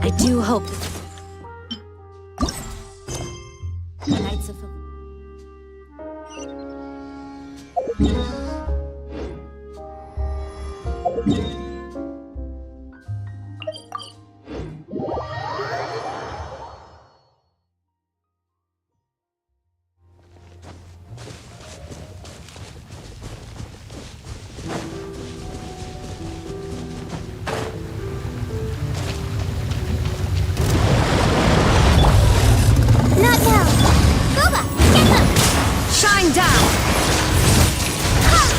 I do hope. Knights of Not now! Boba, get them! Shine down! Ha!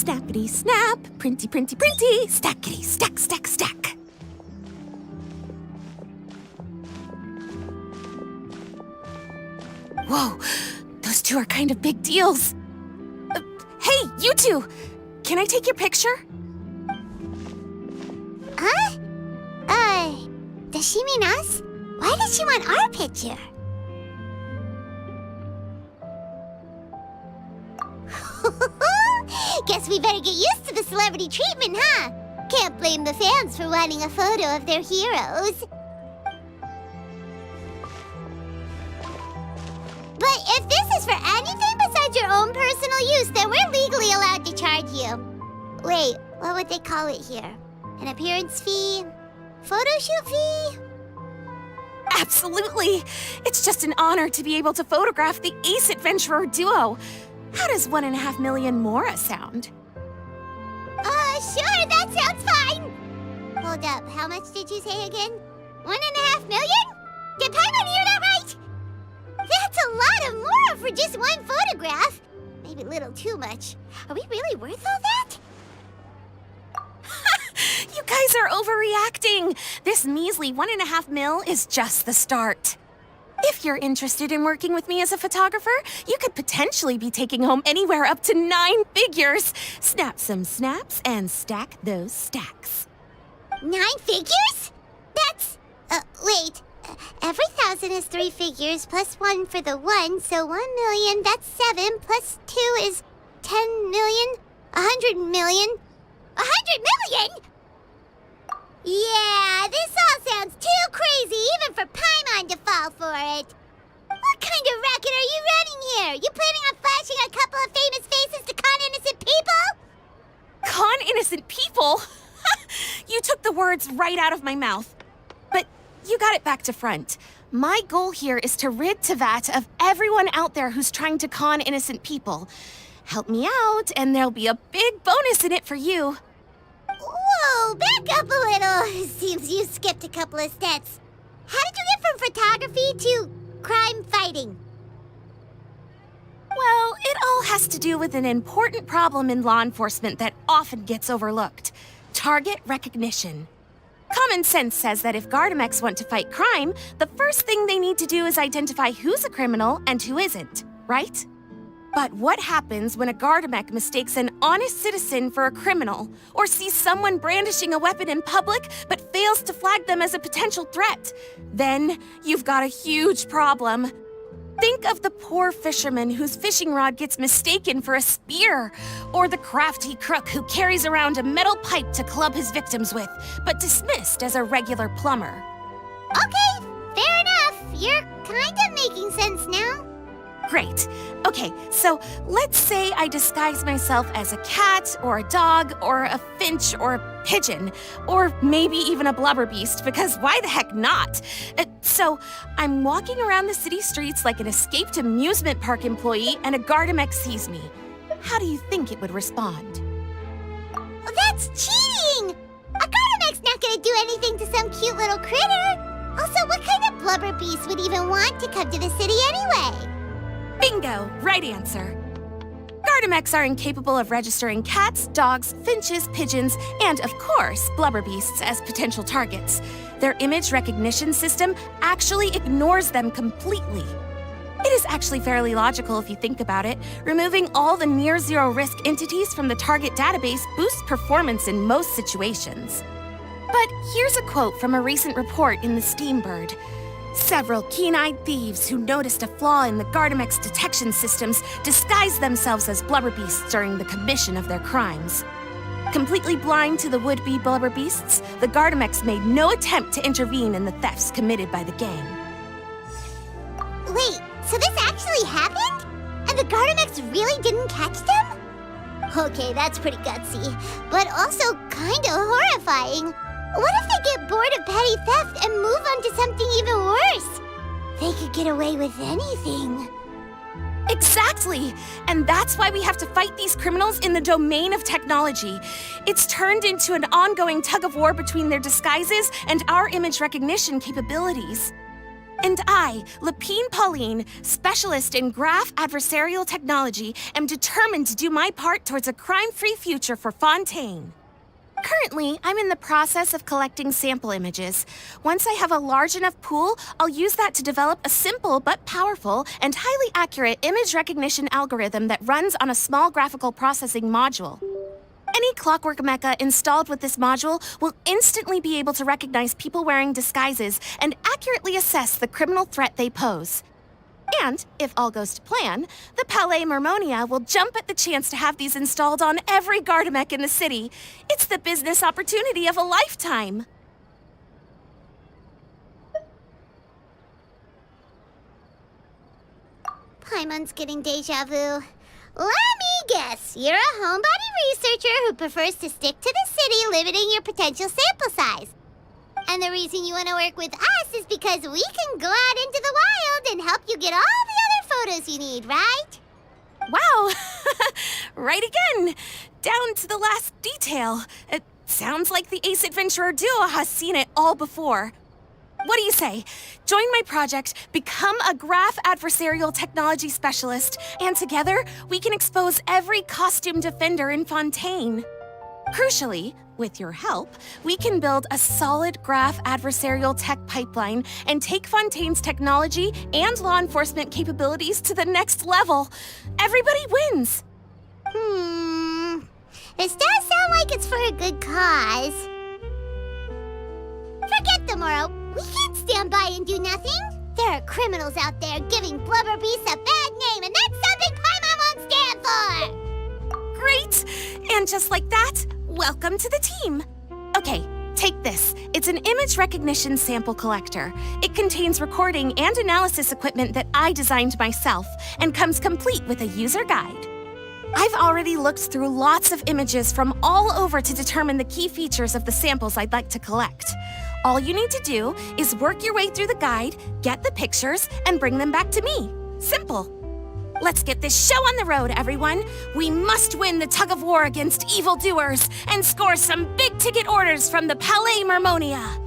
Snappity snap, printy printy printy, stackity stack stack stack. Whoa, those two are kind of big deals. Hey, you two! Can I take your picture? Huh? Does she mean us? Why does she want our picture? Guess we better get used to the celebrity treatment, huh? Can't blame the fans for wanting a photo of their heroes. But if this is for anything besides your own personal use, then we're legally allowed to charge you. Wait, what would they call it here? An appearance fee? Photo shoot fee? Absolutely! It's just an honor to be able to photograph the Ace Adventurer duo. How does 1.5 million more sound? Sure, that sounds fine. Hold up, how much did you say again? 1.5 million? Did Paimon hear that right? That's a lot of more for just one photograph. Maybe a little too much. Are we really worth all that? You guys are overreacting. This measly 1.5 mil is just the start. If you're interested in working with me as a photographer, you could potentially be taking home anywhere up to 9 figures. Snap some snaps and stack those stacks. 9 figures? That's... wait. Every 1,000 is 3 figures, plus 1 for the 1, so 1 million, that's 7, plus 2 is 10 million, 100 million. 100 million?! Yeah, this all sounds too crazy even for Paimon to fall for it. What kind of racket are you running here? You planning on flashing a couple of famous faces to con innocent people? Con innocent people? You took the words right out of my mouth. But you got it back to front. My goal here is to rid Teyvat of everyone out there who's trying to con innocent people. Help me out, and there'll be a big bonus in it for you. Whoa, back up a little. Seems you skipped a couple of steps. How did you get from photography to crime fighting? Well, it all has to do with an important problem in law enforcement that often gets overlooked. Target recognition. Common sense says that if Gardamex want to fight crime, the first thing they need to do is identify who's a criminal and who isn't, right? But what happens when a Gardamex mistakes an honest citizen for a criminal, or sees someone brandishing a weapon in public but fails to flag them as a potential threat? Then you've got a huge problem. Think of the poor fisherman whose fishing rod gets mistaken for a spear, or the crafty crook who carries around a metal pipe to club his victims with, but dismissed as a regular plumber. Okay, fair enough. You're kind of making sense now. Great. Okay, so let's say I disguise myself as a cat, or a dog, or a finch, or a pigeon, or maybe even a blubber beast, because why the heck not? So I'm walking around the city streets like an escaped amusement park employee, and a Gardamex sees me. How do you think it would respond? Well, that's cheating! A Gardamex's not gonna do anything to some cute little critter. Also, what kind of blubber beast would even want to come to the city anyway? Bingo! Right answer. Gardamex are incapable of registering cats, dogs, finches, pigeons, and, of course, blubber beasts as potential targets. Their image recognition system actually ignores them completely. It is actually fairly logical if you think about it. Removing all the near-zero risk entities from the target database boosts performance in most situations. But here's a quote from a recent report in the Steambird. Several keen-eyed thieves who noticed a flaw in the Gardamex detection systems disguised themselves as blubber beasts during the commission of their crimes. Completely blind to the would-be blubber beasts, the Gardamex made no attempt to intervene in the thefts committed by the gang. Wait, so this actually happened? And the Gardamex really didn't catch them? Okay, that's pretty gutsy, but also kinda horrifying. What if they get bored of petty theft and move on to something even worse? They could get away with anything. Exactly! And that's why we have to fight these criminals in the domain of technology. It's turned into an ongoing tug-of-war between their disguises and our image recognition capabilities. And I, Lapine Pauline, specialist in graph adversarial technology, am determined to do my part towards a crime-free future for Fontaine. Currently, I'm in the process of collecting sample images. Once I have a large enough pool, I'll use that to develop a simple but powerful and highly accurate image recognition algorithm that runs on a small graphical processing module. Any clockwork mecha installed with this module will instantly be able to recognize people wearing disguises and accurately assess the criminal threat they pose. And, if all goes to plan, the Palais Mermonia will jump at the chance to have these installed on every Gardamek in the city. It's the business opportunity of a lifetime. Paimon's getting deja vu. Let me guess, you're a homebody researcher who prefers to stick to the city, limiting your potential sample size. And the reason you want to work with us is because we can go out into the wild and help you get all the other photos you need, right? Wow! Right again! Down to the last detail. It sounds like the Ace Adventurer duo has seen it all before. What do you say? Join my project, become a graph adversarial technology specialist, and together we can expose every costume defender in Fontaine. Crucially, with your help, we can build a solid graph adversarial tech pipeline and take Fontaine's technology and law enforcement capabilities to the next level. Everybody wins! This does sound like it's for a good cause. Forget tomorrow. We can't stand by and do nothing. There are criminals out there giving Blubber Beasts a bad name, and that's something Paimon won't stand for! Great! And just like that, welcome to the team. Okay, take this. It's an image recognition sample collector. It contains recording and analysis equipment that I designed myself and comes complete with a user guide. I've already looked through lots of images from all over to determine the key features of the samples I'd like to collect. All you need to do is work your way through the guide, get the pictures, and bring them back to me. Simple. Let's get this show on the road, everyone. We must win the tug-of-war against evildoers and score some big-ticket orders from the Palais Mermonia.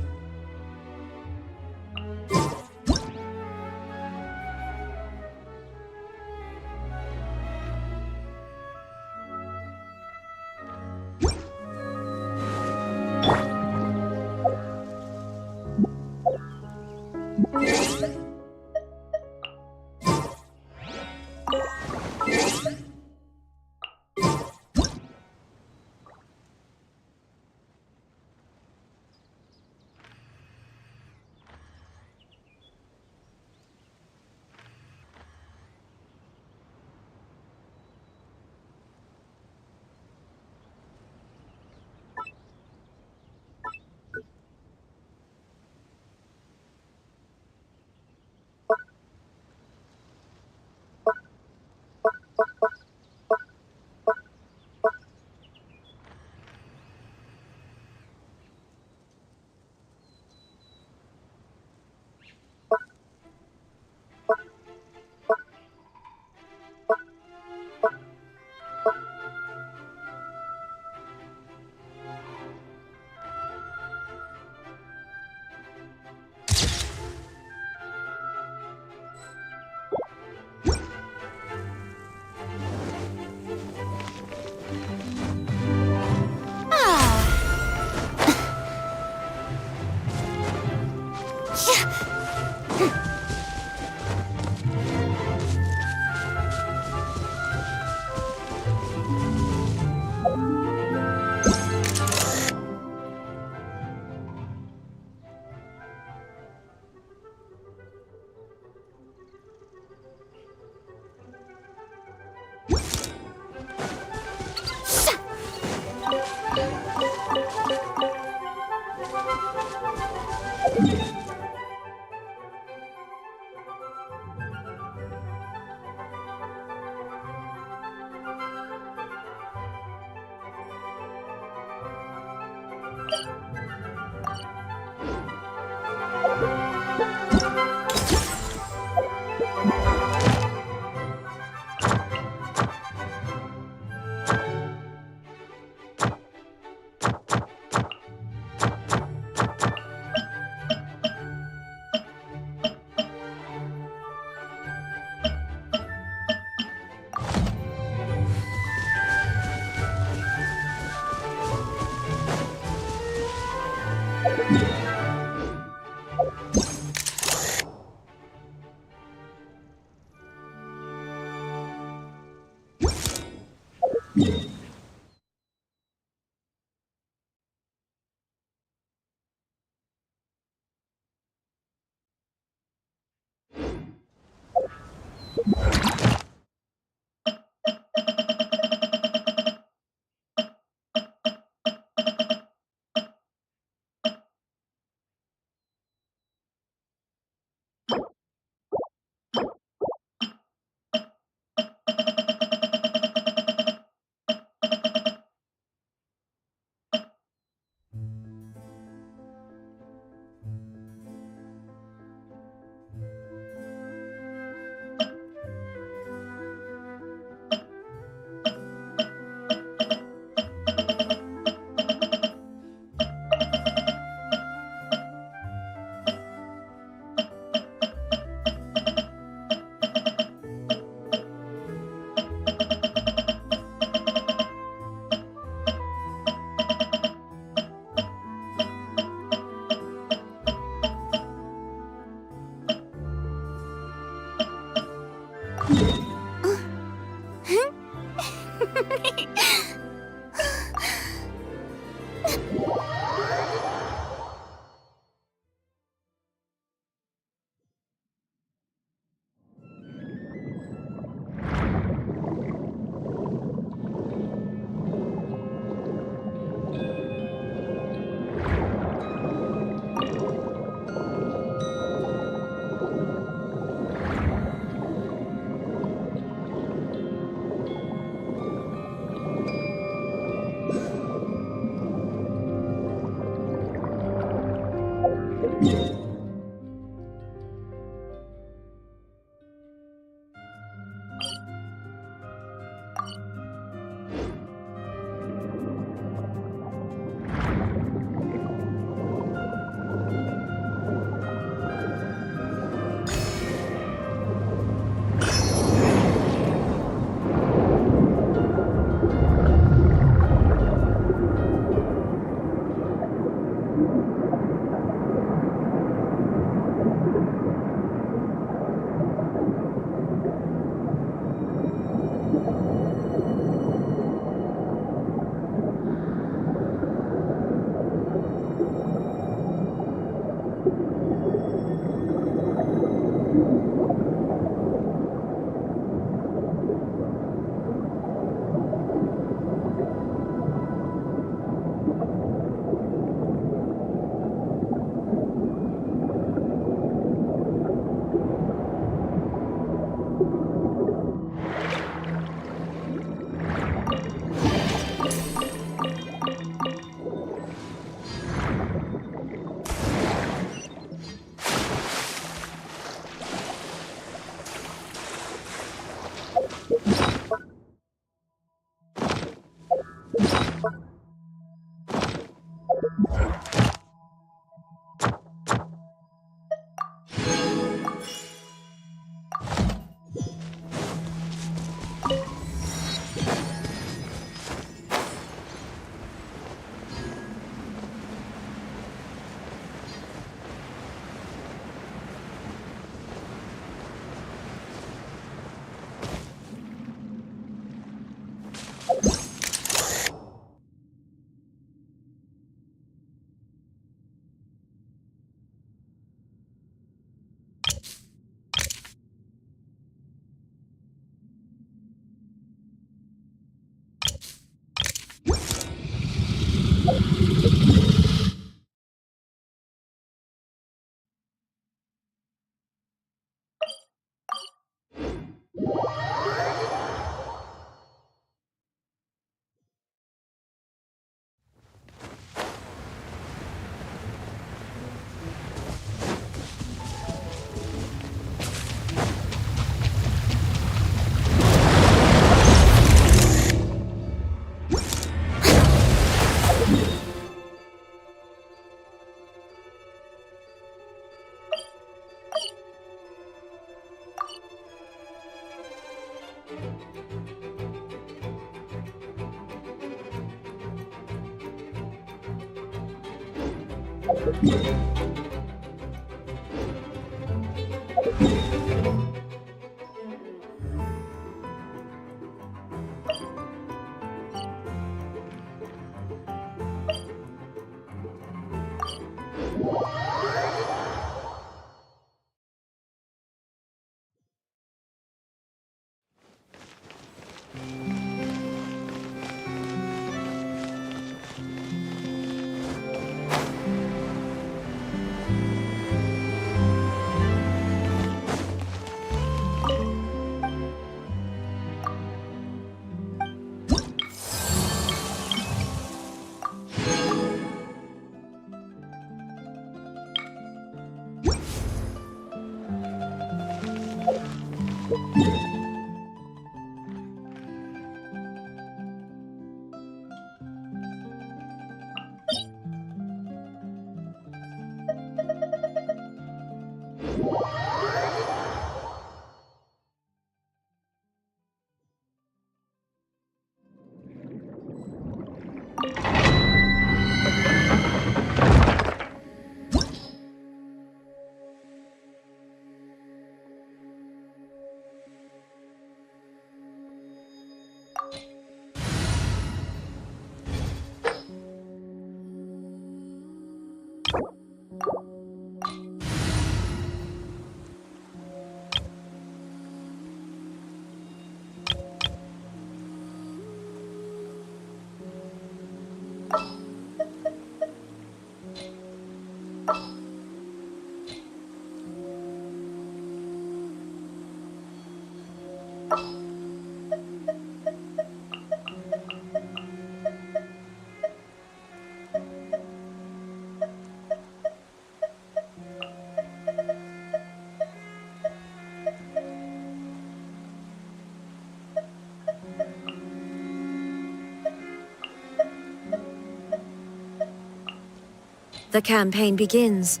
The campaign begins.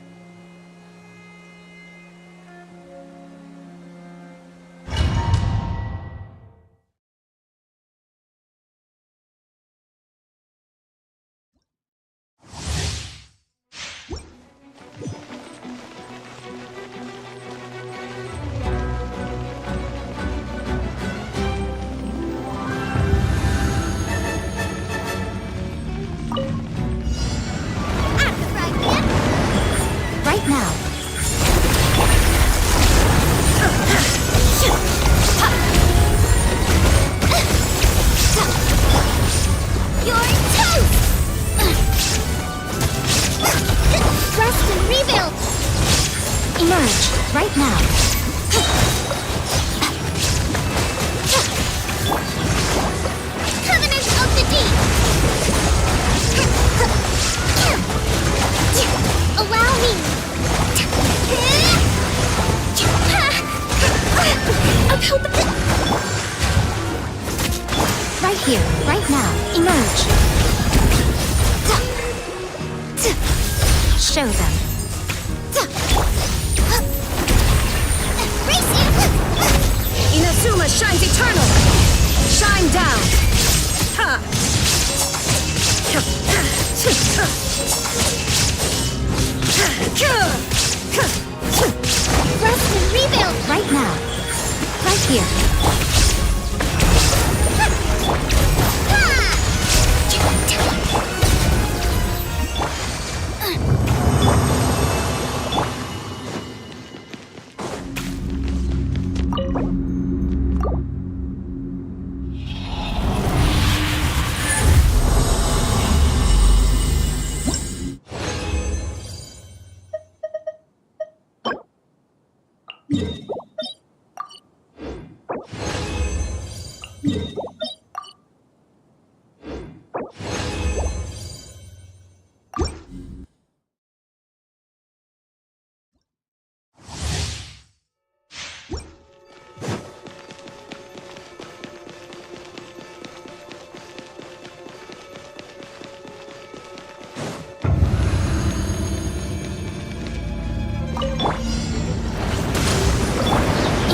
Right now. You're toast! Rest and rebuild! Emerge. Right now. Covenant of the Deep! Allow me! I'm helping. Right here. Right now. Emerge. Show them. Race you! Inazuma shines eternal. Shine down. Ha. Rest and rebuild! Right now. Right here.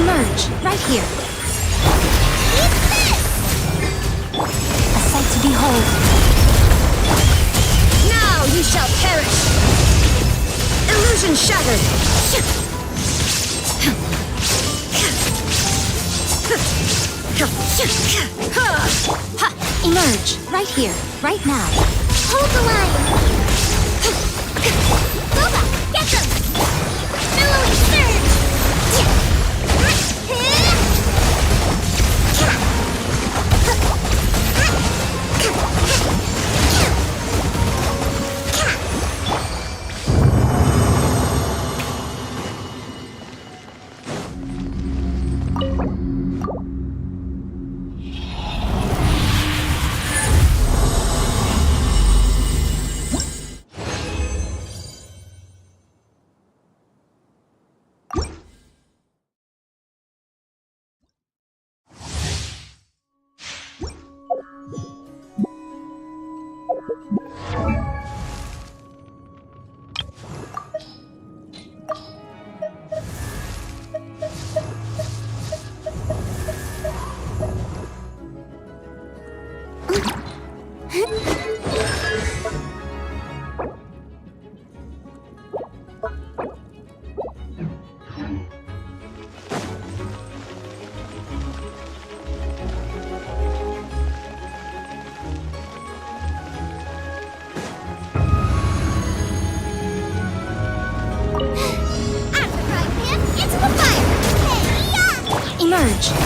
Emerge. Right here. A sight to behold. Now you shall perish. Illusion shattered. Emerge. Right here. Right now. Hold the line! Boba, get them! Billowing surge!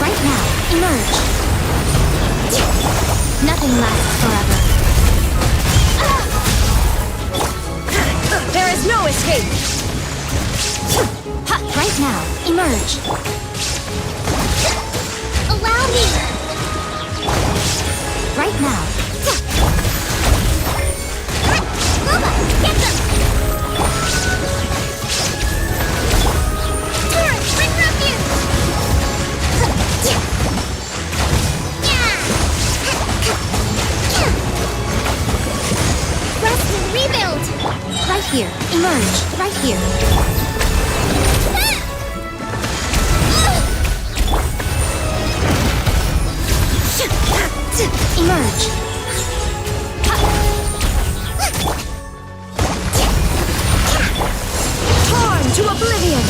Right now, emerge. Nothing lasts forever. There is no escape! Right now, emerge. Allow me! Right now. Loba, get them! Turret, bring refuge! Rest and rebuild! Right here, emerge, right here. Emerge. Torn to oblivion!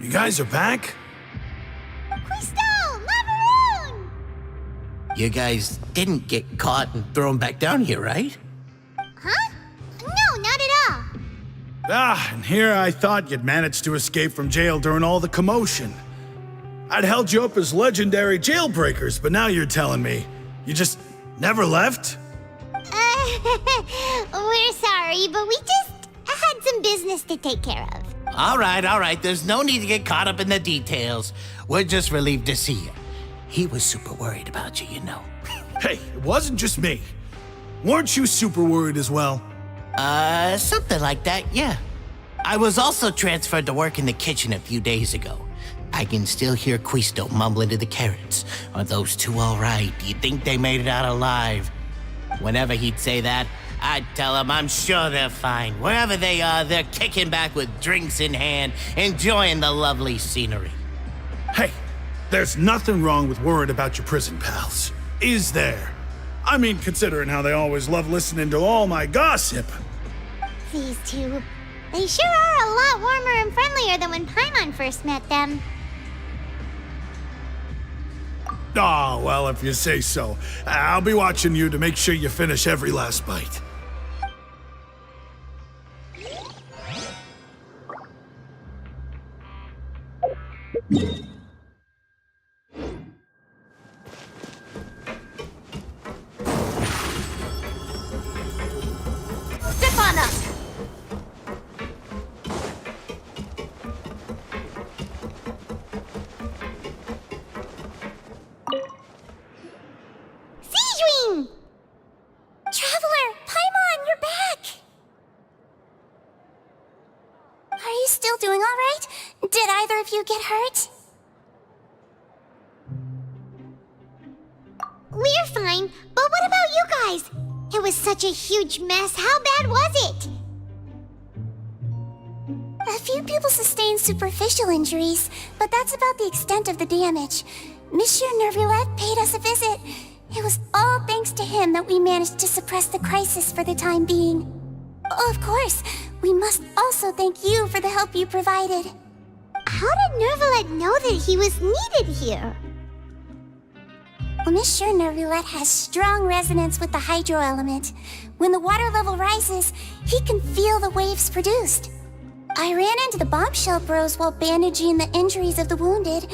You guys are back? Crystal! Macaroon! You guys didn't get caught and thrown back down here, right? Huh? No, not at all. And here I thought you'd managed to escape from jail during all the commotion. I'd held you up as legendary jailbreakers, but now you're telling me you just never left? We're sorry, but we just had some business to take care of. All right. There's no need to get caught up in the details. We're just relieved to see you. He was super worried about you, you know. Hey, it wasn't just me. Weren't you super worried as well? Something like that, yeah. I was also transferred to work in the kitchen a few days ago. I can still hear Quisto mumbling to the carrots. Are those two all right? Do you think they made it out alive? Whenever he'd say that, I'd tell him I'm sure they're fine. Wherever they are, they're kicking back with drinks in hand, enjoying the lovely scenery. Hey, there's nothing wrong with worrying about your prison pals, is there? I mean, considering how they always love listening to all my gossip. These two, they sure are a lot warmer and friendlier than when Paimon first met them. Oh, well, if you say so. I'll be watching you to make sure you finish every last bite. if you get hurt? We're fine, but what about you guys? It was such a huge mess. How bad was it? A few people sustained superficial injuries, but that's about the extent of the damage. Monsieur Nervulette paid us a visit. It was all thanks to him that we managed to suppress the crisis for the time being. Of course, we must also thank you for the help you provided. How did Nervulette know that he was needed here? Well, Monsieur Nervulette has strong resonance with the hydro element. When the water level rises, he can feel the waves produced. I ran into the bombshell bros while bandaging the injuries of the wounded.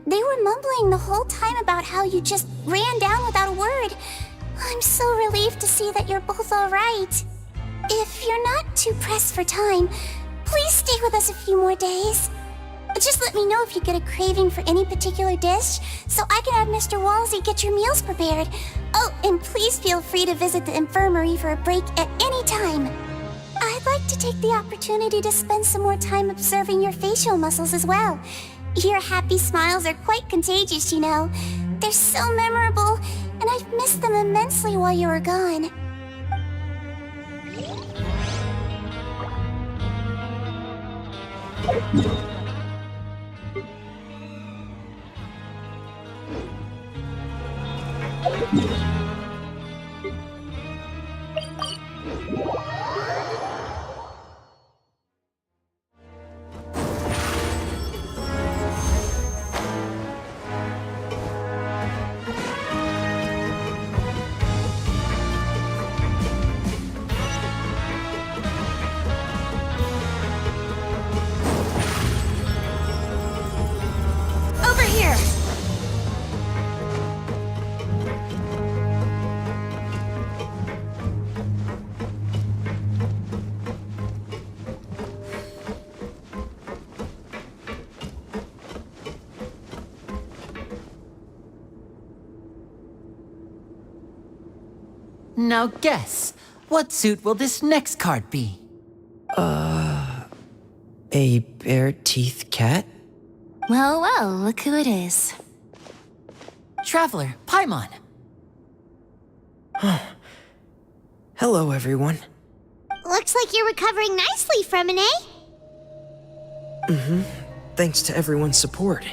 They were mumbling the whole time about how you just ran down without a word. I'm so relieved to see that you're both all right. If you're not too pressed for time, please stay with us a few more days. Just let me know if you get a craving for any particular dish, so I can have Mr. Walsey get your meals prepared. Oh, and please feel free to visit the infirmary for a break at any time. I'd like to take the opportunity to spend some more time observing your facial muscles as well. Your happy smiles are quite contagious, you know. They're so memorable, and I've missed them immensely while you were gone. Over here! Now guess, what suit will this next card be? A bare-teeth cat? Well, well, look who it is. Traveler, Paimon. Hello, everyone. Looks like you're recovering nicely from it, eh? Thanks to everyone's support.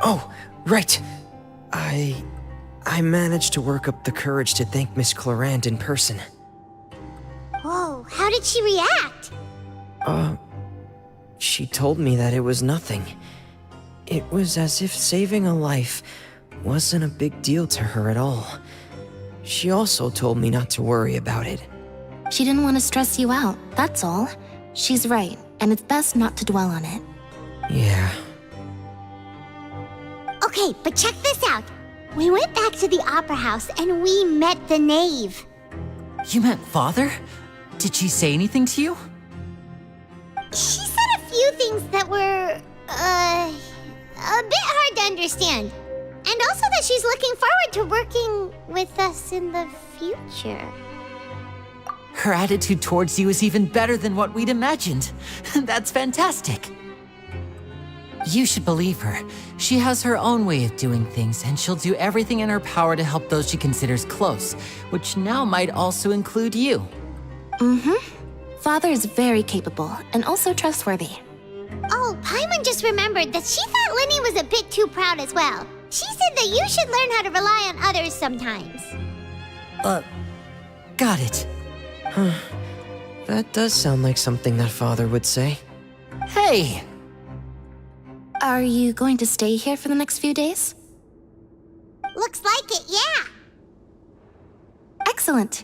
Oh, right. I managed to work up the courage to thank Miss Clorant in person. Whoa, how did she react? She told me that it was nothing. It was as if saving a life wasn't a big deal to her at all. She also told me not to worry about it. She didn't want to stress you out, that's all. She's right, and it's best not to dwell on it. Yeah. Okay, but check this out. We went back to the opera house and we met the knave. You met Father? Did she say anything to you? She said a few things that were, a bit hard to understand. And also that she's looking forward to working with us in the future. Her attitude towards you is even better than what we'd imagined. That's fantastic. You should believe her. She has her own way of doing things, and she'll do everything in her power to help those she considers close, which now might also include you. Father is very capable and also trustworthy. Oh, Paimon just remembered that she thought Linny was a bit too proud as well. She said that you should learn how to rely on others sometimes. Got it. That does sound like something that Father would say. Hey! Are you going to stay here for the next few days? Looks like it, yeah. Excellent.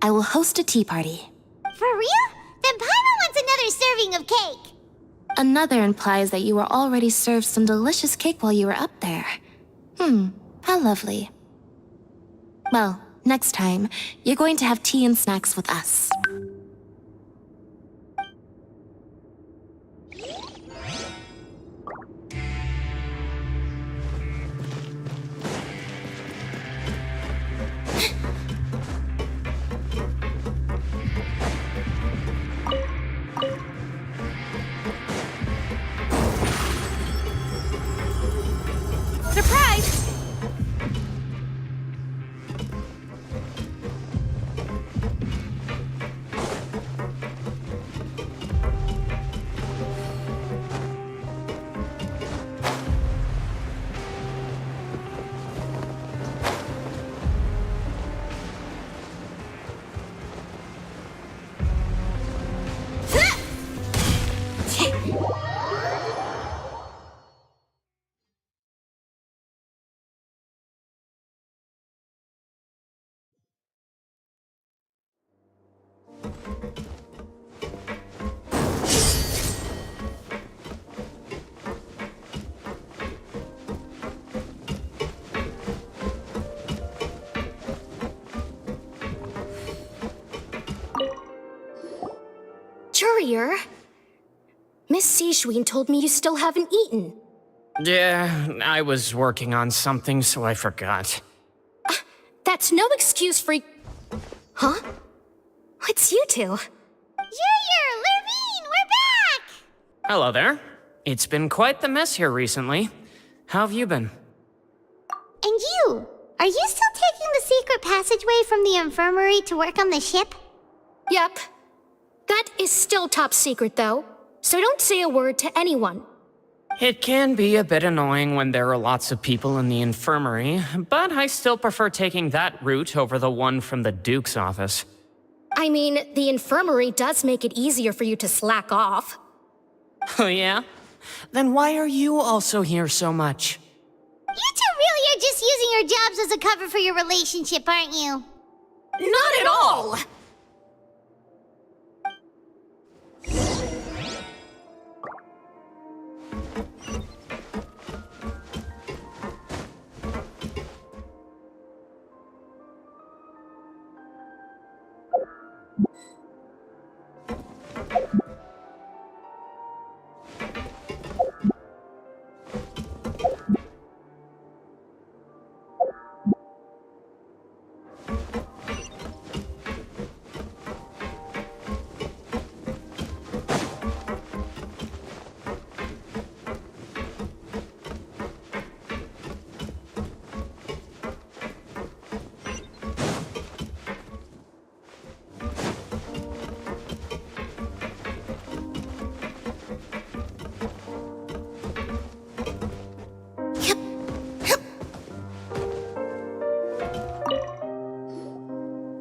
I will host a tea party. For real? Then Paimon wants another serving of cake. Another implies that you were already served some delicious cake while you were up there. How lovely. Well, next time, you're going to have tea and snacks with us. Warrior? Miss Sijween told me you still haven't eaten. Yeah, I was working on something, so I forgot. That's no excuse for... Huh? It's you two. Junior, Lurvine, we're back! Hello there. It's been quite the mess here recently. How have you been? And you? Are you still taking the secret passageway from the infirmary to work on the ship? Yep. That is still top secret, though. So don't say a word to anyone. It can be a bit annoying when there are lots of people in the infirmary, but I still prefer taking that route over the one from the Duke's office. I mean, the infirmary does make it easier for you to slack off. Oh yeah? Then why are you also here so much? You two really are just using your jobs as a cover for your relationship, aren't you? Not at all!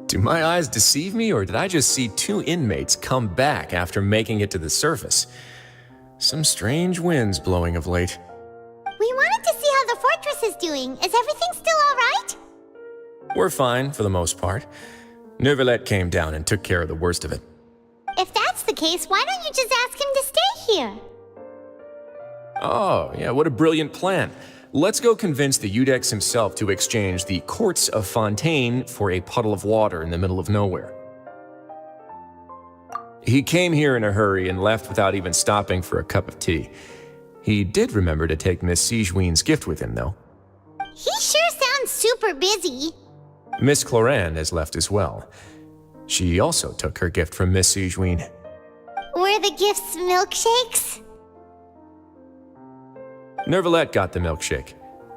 Do my eyes deceive me, or did I just see two inmates come back after making it to the surface? Some strange winds blowing of late. We wanted to see how the fortress is doing. Is everything still alright? We're fine, for the most part. Neuvillette came down and took care of the worst of it. If that's the case, why don't you just ask him to stay here? Oh, yeah, what a brilliant plan. Let's go convince the Udex himself to exchange the Courts of Fontaine for a puddle of water in the middle of nowhere. He came here in a hurry and left without even stopping for a cup of tea. He did remember to take Miss Sijween's gift with him, though. He sure sounds super busy. Miss Clorand has left as well. She also took her gift from Miss Sijween. Were the gifts milkshakes? Neuvillette got the milkshake.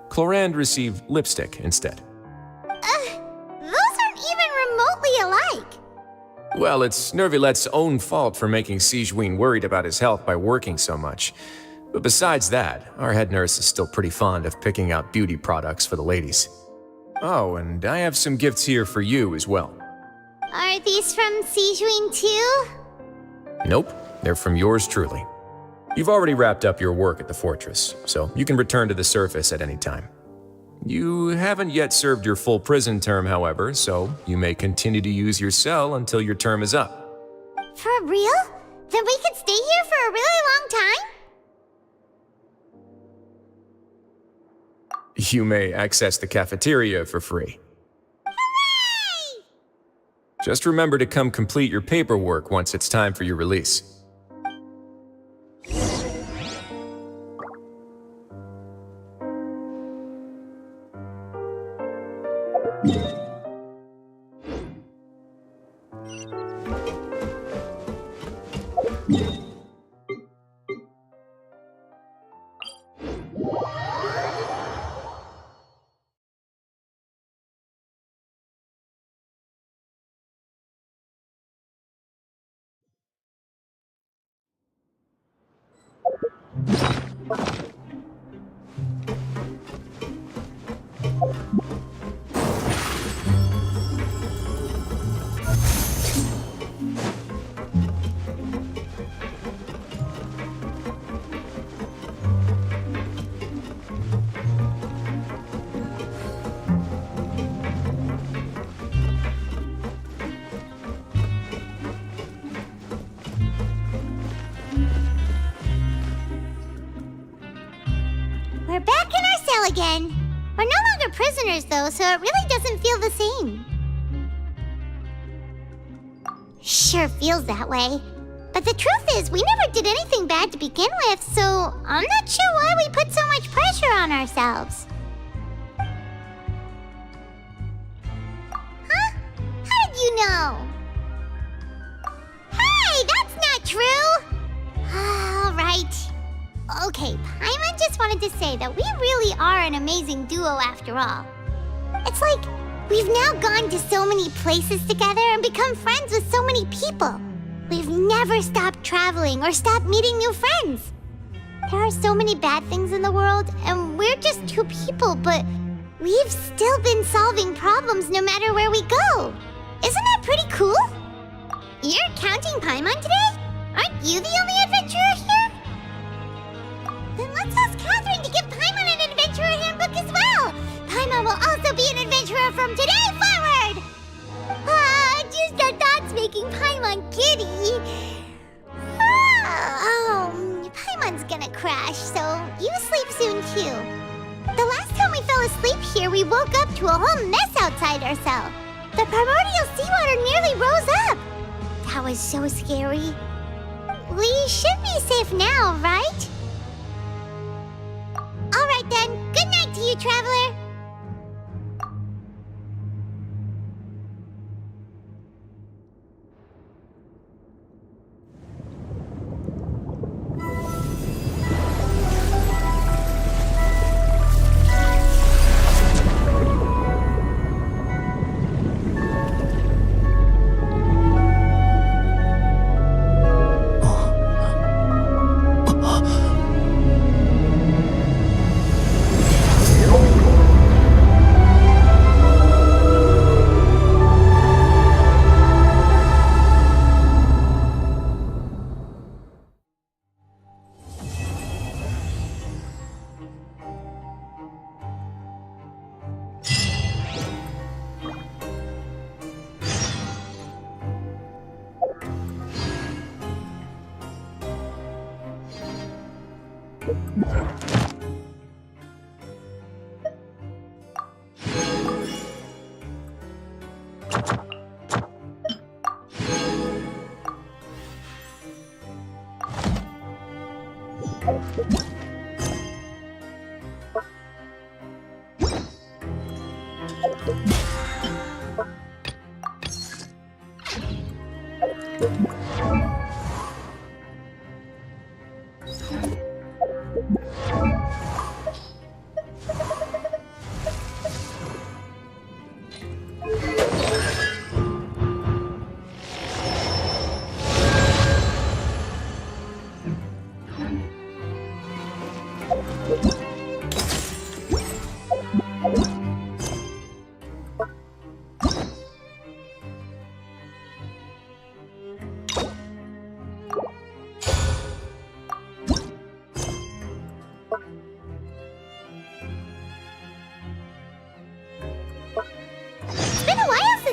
Clorand received lipstick instead. Those aren't even remotely alike. Well, it's Neuvillette's own fault for making Sijween worried about his health by working so much. But besides that, our head nurse is still pretty fond of picking out beauty products for the ladies. Oh, and I have some gifts here for you as well. Are these from Sijween too? Nope, they're from yours truly. You've already wrapped up your work at the fortress, so you can return to the surface at any time. You haven't yet served your full prison term, however, so you may continue to use your cell until your term is up. For real? Then we could stay here for a really long time? You may access the cafeteria for free. Hooray! Just remember to come complete your paperwork once it's time for your release. We're back in our cell again. We're no longer prisoners, though, so it really doesn't feel the same. Sure feels that way. But the truth is, we never did anything bad to begin with, so I'm not sure why we put so much pressure on ourselves. Huh? How did you know? Hey, that's not true! All right. Okay, Paimon just wanted to say that we really are an amazing duo after all. It's like we've now gone to so many places together and become friends with so many people. We've never stopped traveling or stopped meeting new friends. There are so many bad things in the world, and we're just two people, but we've still been solving problems no matter where we go. Isn't that pretty cool? You're counting Paimon today? Aren't you the only adventurer here? Then let's ask Catherine to give Paimon an adventurer handbook as well. Paimon will also be an adventurer from today forward. Just the thoughts making Paimon giddy. Paimon's gonna crash, so you sleep soon too. The last time we fell asleep here, we woke up to a whole mess outside our cell. The primordial seawater nearly rose up. That was so scary. We should be safe now, right? All right then. Good night to you, traveler.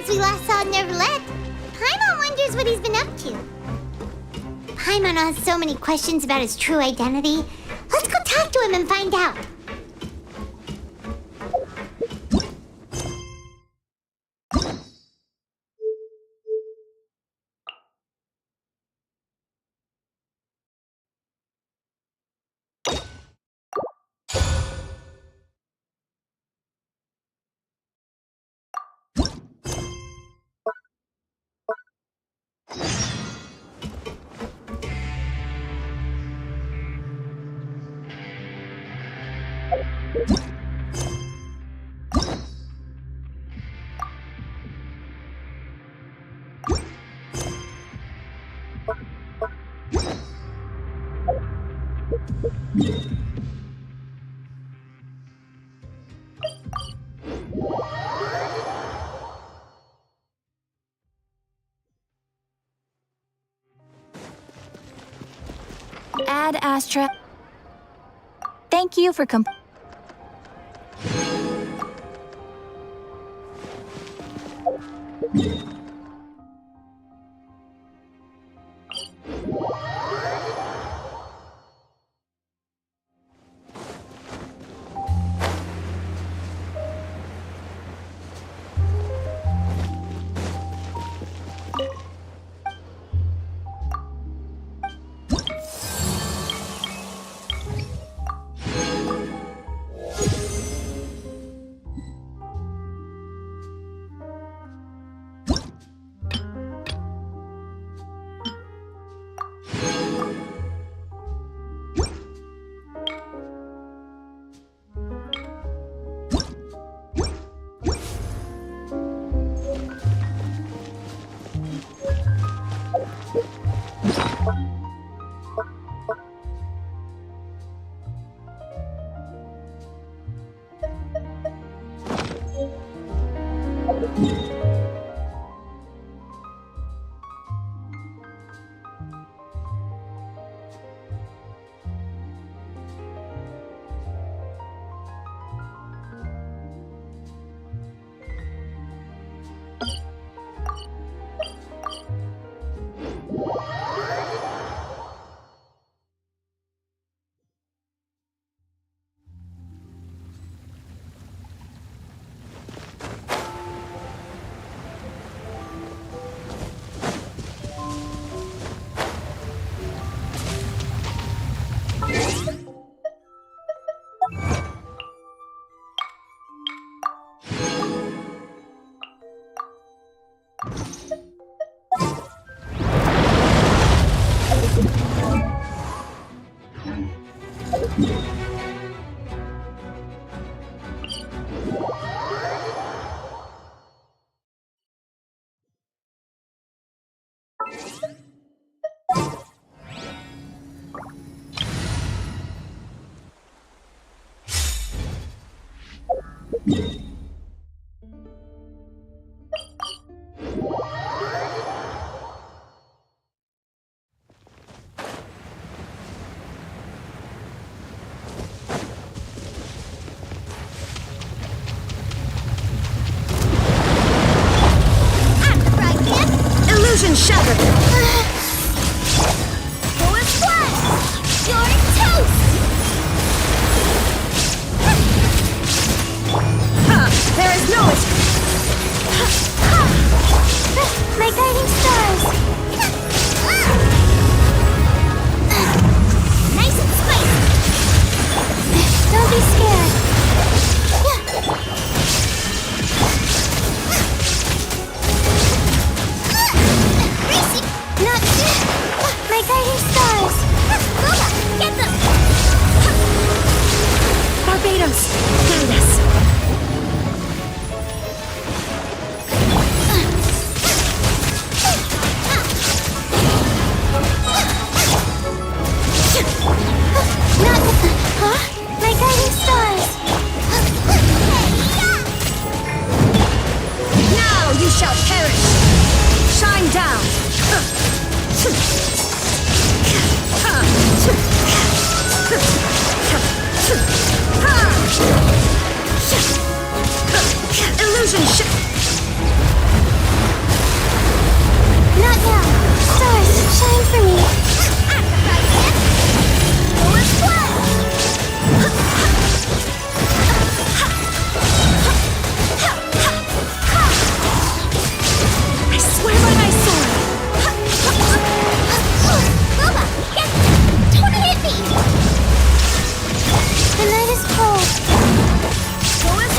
We last saw Neverlet. Paimon wonders what he's been up to. Paimon has so many questions about his true identity. Let's go talk to him and find out. Ad Astra. Thank you for Illusion shattered! Forward splash! You're toast! There is no escape! My guiding stars! Nice and spicy! Don't be scared! Racing! Not... My guiding stars! Lola, get them! Barbados, guide us. Not... Huh? My guiding stars! Now you shall perish! Shine down! Illusion Not now! Stars, shine for me! Forward I swear by my sword. Lola, get... Don't hit me! The night is cold. Forward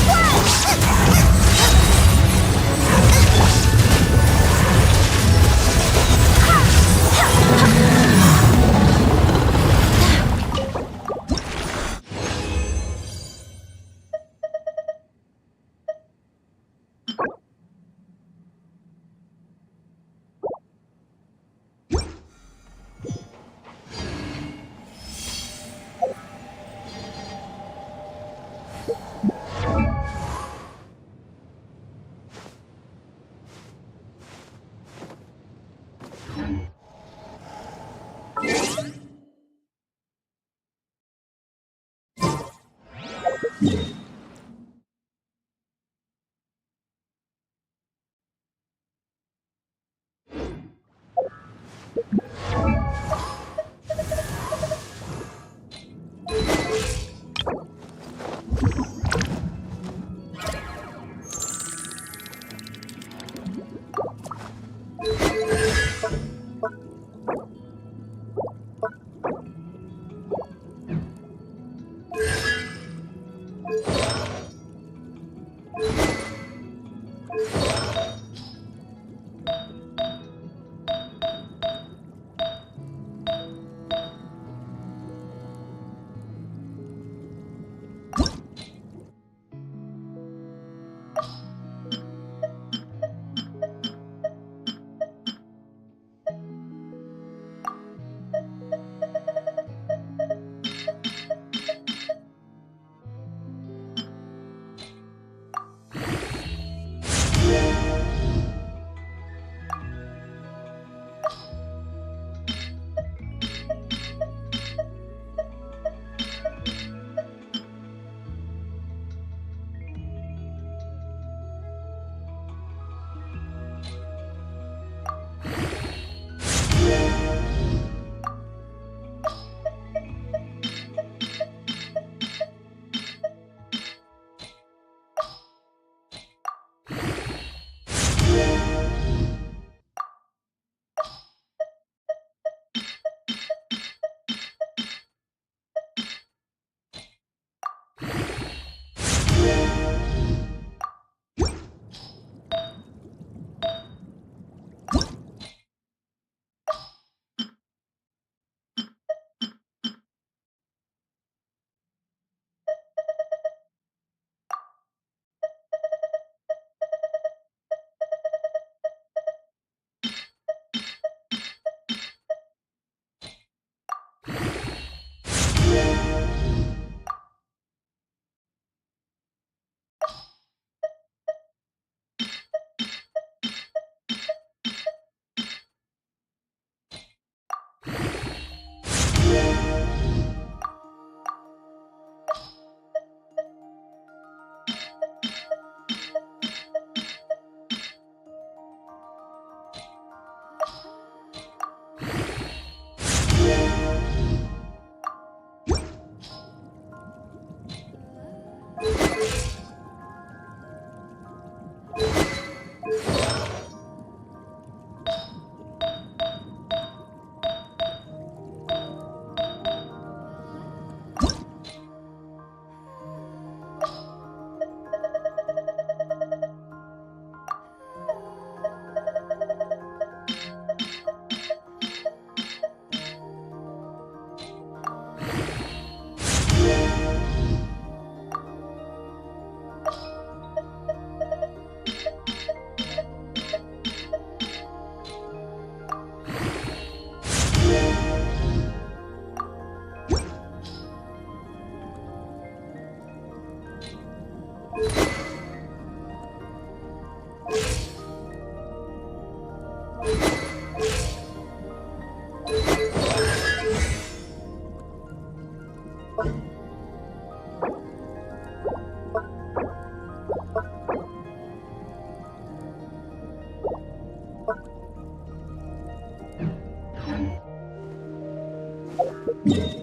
Yeah.